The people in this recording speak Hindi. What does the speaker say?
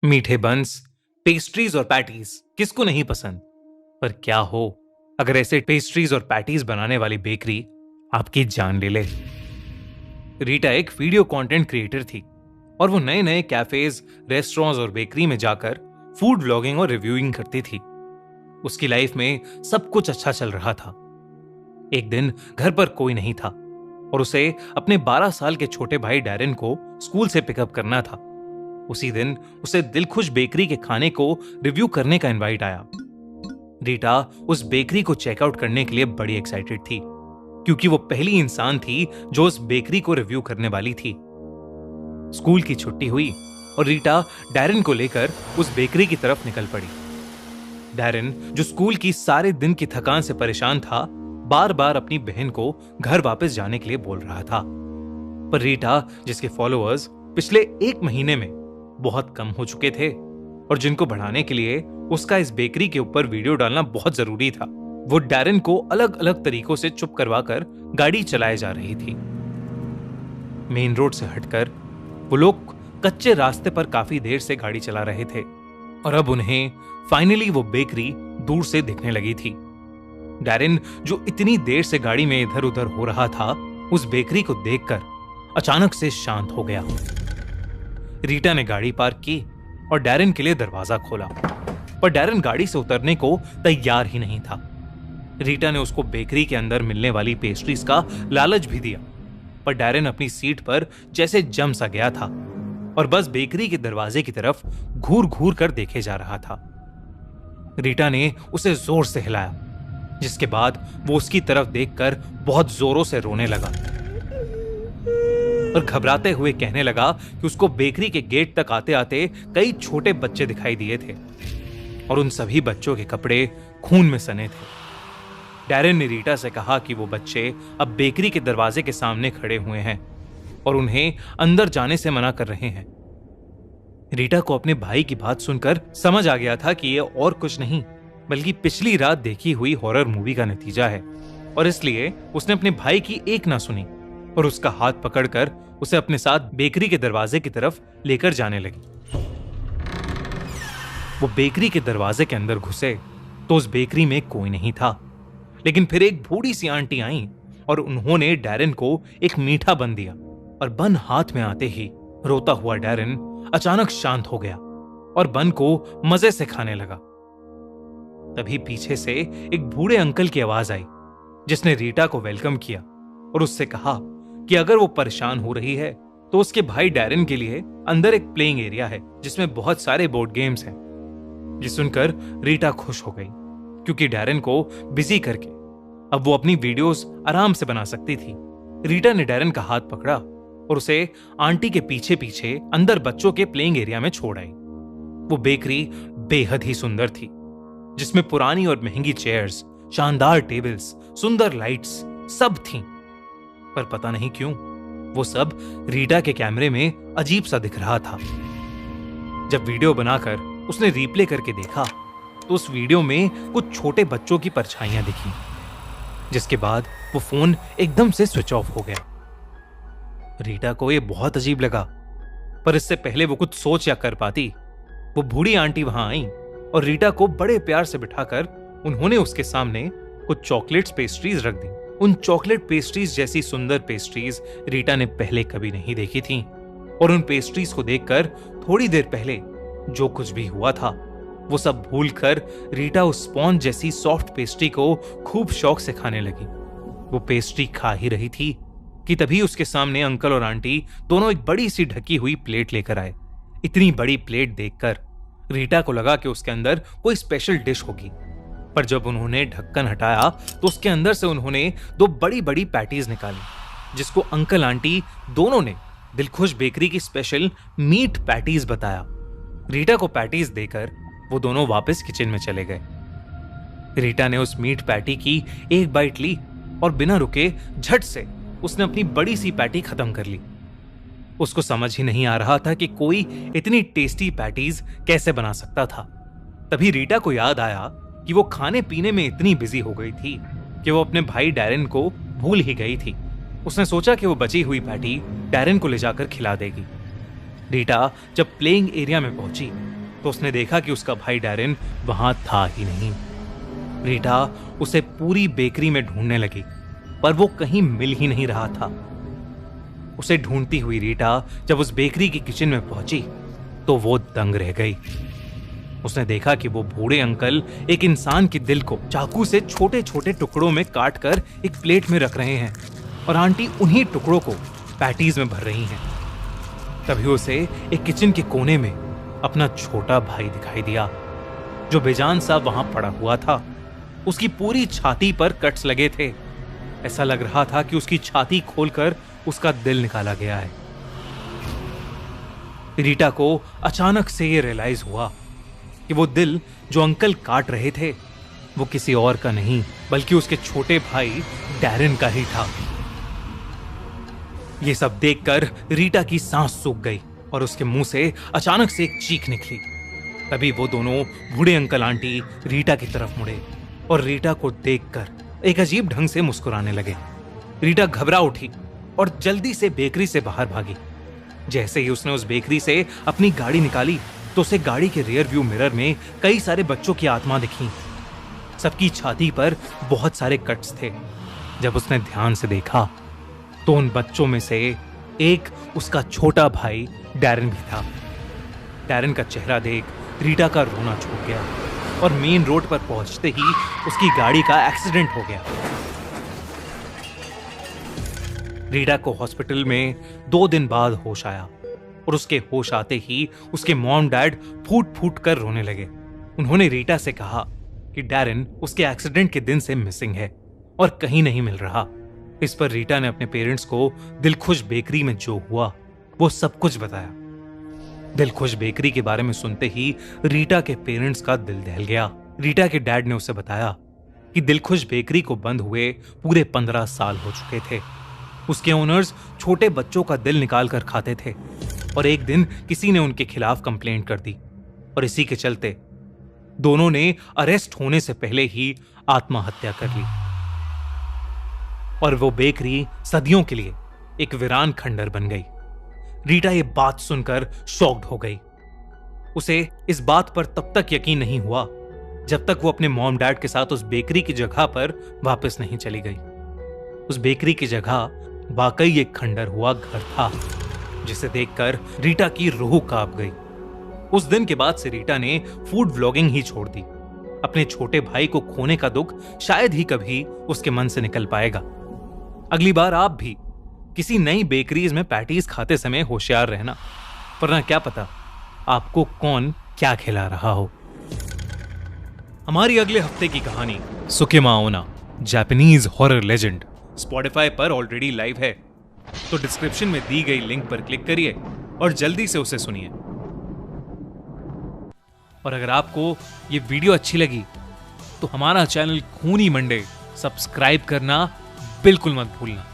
मीठे बंस, पेस्ट्रीज और पैटीज किसको नहीं पसंद। पर क्या हो अगर ऐसे पेस्ट्रीज और पैटीज बनाने वाली बेकरी आपकी जान ले ले। रीटा एक वीडियो कंटेंट क्रिएटर थी और वो नए नए कैफेज, रेस्टोरेंट्स और बेकरी में जाकर फूड व्लॉगिंग और रिव्यूइंग करती थी। उसकी लाइफ में सब कुछ अच्छा चल रहा था। एक दिन घर पर कोई नहीं था और उसे अपने 12 साल के छोटे भाई डैरेन को स्कूल से पिकअप करना था। उसी दिन उसे दिलखुश बेकरी के खाने को रिव्यू करने का इनवाइट आया। रीटा उस बेकरी को चेकआउट करने के लिए बड़ी एक्साइटेड थी क्योंकि वो पहली इंसान थी जो उस बेकरी को रिव्यू करने वाली थी। स्कूल की छुट्टी हुई और रीटा डैरेन को लेकर उस बेकरी की तरफ निकल पड़ी। डैरेन, जो स्कूल की सारे दिन की थकान से परेशान था, बार बार अपनी बहन को घर वापस जाने के लिए बोल रहा था। पर रीटा, जिसके फॉलोअर्स पिछले 1 महीने में बहुत कम हो चुके थे और जिनको बढ़ाने के लिए उसका इस बेकरी के ऊपर वीडियो डालना बहुत जरूरी था, वो डैरेन को अलग अलग तरीकों से चुप करवाकर गाड़ी चलाए जा रही थी। मेन रोड से हटकर वो लोग कच्चे रास्ते पर काफी देर से गाड़ी चला रहे थे और अब उन्हें फाइनली वो बेकरी दूर से दिखने लगी थी। डैरेन, जो इतनी देर से गाड़ी में इधर उधर हो रहा था, उस बेकरी को देखकर अचानक से शांत हो गया। रीटा ने गाड़ी पार्क की और डैरेन के लिए दरवाजा खोला, पर डैरेन गाड़ी से उतरने को तैयार ही नहीं था। रीटा ने उसको बेकरी के अंदर मिलने वाली पेस्ट्रीज का लालच भी दिया, पर डैरेन अपनी सीट पर जैसे जम सा गया था और बस बेकरी के दरवाजे की तरफ घूर घूर कर देखे जा रहा था। रीटा ने उसे जोर से हिलाया, जिसके बाद वो उसकी तरफ देखकर बहुत जोरों से रोने लगा और घबराते हुए कहने लगा कि उसको बेकरी के गेट तक आते आते कई छोटे बच्चे दिखाई दिए थे और उन सभी बच्चों के कपड़े खून में सने थे। डैरेन ने रीटा से कहा कि वो बच्चे अब बेकरी के दरवाजे के सामने खड़े हुए हैं और उन्हें अंदर जाने से मना कर रहे हैं। रीटा को अपने भाई की बात सुनकर समझ आ गया था कि ये और कुछ नहीं बल्कि पिछली रात देखी हुई हॉरर मूवी का नतीजा है और इसलिए उसने अपने भाई की एक ना सुनी और उसका हाथ पकड़कर उसे अपने साथ बेकरी के दरवाजे की तरफ लेकर जाने लगी। वो बेकरी के दरवाजे के अंदर घुसे तो उस बेकरी में कोई नहीं था, लेकिन फिर एक बूढ़ी सी आंटी आई और उन्होंने डैरेन को एक मीठा बन दिया और बन हाथ में आते ही रोता हुआ डैरेन अचानक शांत हो गया और बन को मजे से खाने लगा। तभी पीछे से एक बूढ़े अंकल की आवाज आई जिसने रीटा को वेलकम किया और उससे कहा कि अगर वो परेशान हो रही है तो उसके भाई डैरेन के लिए अंदर एक प्लेइंग एरिया है जिसमें बहुत सारे बोर्ड गेम्स हैं। ये सुनकर रीटा खुश हो गई क्योंकि डैरेन को बिजी करके अब वो अपनी वीडियोस आराम से बना सकती थी। रीटा ने डैरेन का हाथ पकड़ा और उसे आंटी के पीछे पीछे अंदर बच्चों के प्लेइंग एरिया में छोड़ आई। वो बेकरी बेहद ही सुंदर थी, जिसमें पुरानी और महंगी चेयर्स, शानदार टेबल्स, सुंदर लाइट्स सब थीं। पर पता नहीं क्यों वो सब रीटा के कैमरे में अजीब सा दिख रहा था। जब वीडियो बनाकर उसने रिप्ले करके देखा तो उस वीडियो में कुछ छोटे बच्चों की परछाइयां दिखी, जिसके बाद वो फोन एकदम से स्विच ऑफ हो गया। रीटा को ये बहुत अजीब लगा, पर इससे पहले वो कुछ सोच या कर पाती, वो बूढ़ी आंटी वहां आई और रीटा को बड़े प्यार से बिठाकर उन्होंने उसके सामने कुछ चॉकलेट्स पेस्ट्रीज रख दी। उन चॉकलेट पेस्ट्रीज जैसी सुंदर पेस्ट्रीज रीटा ने पहले कभी नहीं देखी थी और उन पेस्ट्रीज को देखकर थोड़ी देर पहले जो कुछ भी हुआ था वो सब भूलकर रीटा उस स्पॉन्ज जैसी सॉफ्ट पेस्ट्री को खूब शौक से खाने लगी। वो पेस्ट्री खा ही रही थी कि तभी उसके सामने अंकल और आंटी दोनों एक बड़ी सी ढकी हुई प्लेट लेकर आए। इतनी बड़ी प्लेट देखकर रीटा को लगा कि उसके अंदर कोई स्पेशल डिश होगी, पर जब उन्होंने ढक्कन हटाया तो उसके अंदर से उन्होंने 2 बड़ी बड़ी पैटीज निकाली, जिसको अंकल आंटी दोनों ने दिलखुश बेकरी की स्पेशल मीट पैटीज बताया। रीटा को पैटीज देकर वो दोनों वापस किचन में चले गए। रीटा ने उस मीट पैटी की एक बाइट ली और बिना रुके झट से उसने अपनी बड़ी सी पैटी खत्म कर ली। उसको समझ ही नहीं आ रहा था कि कोई इतनी टेस्टी पैटीज कैसे बना सकता था। तभी रीटा को याद आया कि वो खाने पीने में इतनी बिजी हो गई थी कि वो अपने भाई डैरेन को भूल ही गई थी। उसने सोचा कि वो बची हुई पैटी डैरेन को ले जाकर खिला देगी। रीटा जब प्लेइंग एरिया में पहुंची तो उसने देखा कि उसका भाई डैरेन वहां था ही नहीं। रीटा उसे पूरी बेकरी में ढूंढने लगी, पर वो कहीं मिल ही नहीं रहा था। उसे ढूंढती हुई रीटा जब उस बेकरी की किचन में पहुंची तो वो दंग रह गई। उसने देखा कि वो बूढ़े अंकल एक इंसान के दिल को चाकू से छोटे छोटे टुकड़ों में काट कर एक प्लेट में रख रहे हैं और आंटी उन्हीं टुकड़ों को पैटीज में भर रही हैं। तभी उसे एक किचन के कोने में अपना छोटा भाई दिखाई दिया, जो बेजान सा वहां पड़ा हुआ था। उसकी पूरी छाती पर कट्स लगे थे। ऐसा लग रहा था कि उसकी छाती खोलकर उसका दिल निकाला गया है। रीटा को अचानक से यह रियलाइज हुआ कि वो दिल जो अंकल काट रहे थे वो किसी और का नहीं बल्कि उसके छोटे भाई डैरेन का ही था। ये सब देखकर रीटा की सांस सूख गई और उसके मुंह से अचानक से एक चीख निकली। तभी वो दोनों बूढ़े अंकल आंटी रीटा की तरफ मुड़े और रीटा को देखकर एक अजीब ढंग से मुस्कुराने लगे। रीटा घबरा उठी और जल्दी से बेकरी से बाहर भागी। जैसे ही उसने उस बेकरी से अपनी गाड़ी निकाली तो उसे गाड़ी के रियर व्यू मिरर में कई सारे बच्चों की आत्मा दिखी। सबकी छाती पर बहुत सारे कट्स थे। जब उसने ध्यान से देखा तो उन बच्चों में से एक उसका छोटा भाई डैरेन भी था। डैरेन का चेहरा देख रीटा का रोना छूट गया और मेन रोड पर पहुंचते ही उसकी गाड़ी का एक्सीडेंट हो गया। रीटा को हॉस्पिटल में 2 दिन बाद होश आया और उसके होश आते ही उसके मॉम डैड फूट फूट कर रोने लगे। उन्होंने रीटा से कहा कि डैरेन उसके एक्सीडेंट के दिन से मिसिंग है और कहीं नहीं मिल रहा। इस पर रीटा ने अपने पेरेंट्स को दिलखुश बेकरी में जो हुआ वो सब कुछ बताया। दिलखुश बेकरी के बारे में सुनते ही रीटा के पेरेंट्स का दिल दहल गया। रीटा के डैड ने उसे बताया कि दिलखुश बेकरी को बंद हुए पूरे 15 साल हो चुके थे। उसके ओनर्स छोटे बच्चों का दिल निकाल कर खाते थे और एक दिन किसी ने उनके खिलाफ कंप्लेंट कर दी और इसी के चलते दोनों ने अरेस्ट होने से पहले ही आत्महत्या कर ली और वो बेकरी सदियों के लिए एक वीरान खंडर बन गई। रीटा ये बात सुनकर शॉक्ड हो गई। उसे इस बात पर तब तक यकीन नहीं हुआ जब तक वो अपने मॉम डैड के साथ उस बेकरी की जगह पर वापस नहीं चली गई। उस बेकरी की जगह वाकई एक खंडर हुआ घर था, जिसे देखकर रीटा की रूह कांप गई। उस दिन के बाद से रीटा ने फूड व्लॉगिंग ही छोड़ दी। अपने छोटे भाई को खोने का दुख शायद ही कभी उसके मन से निकल पाएगा। अगली बार आप भी किसी नई बेकरीज में पैटीज खाते समय होशियार रहना, वरना क्या पता आपको कौन क्या खिला रहा हो। हमारी अगले हफ्ते की कहानी सुकिमा ओना, जापानीज हॉरर लेजेंड, स्पॉटिफाई पर ऑलरेडी लाइव है, तो डिस्क्रिप्शन में दी गई लिंक पर क्लिक करिए और जल्दी से उसे सुनिए। और अगर आपको ये वीडियो अच्छी लगी तो हमारा चैनल खूनी मंडे सब्सक्राइब करना बिल्कुल मत भूलना।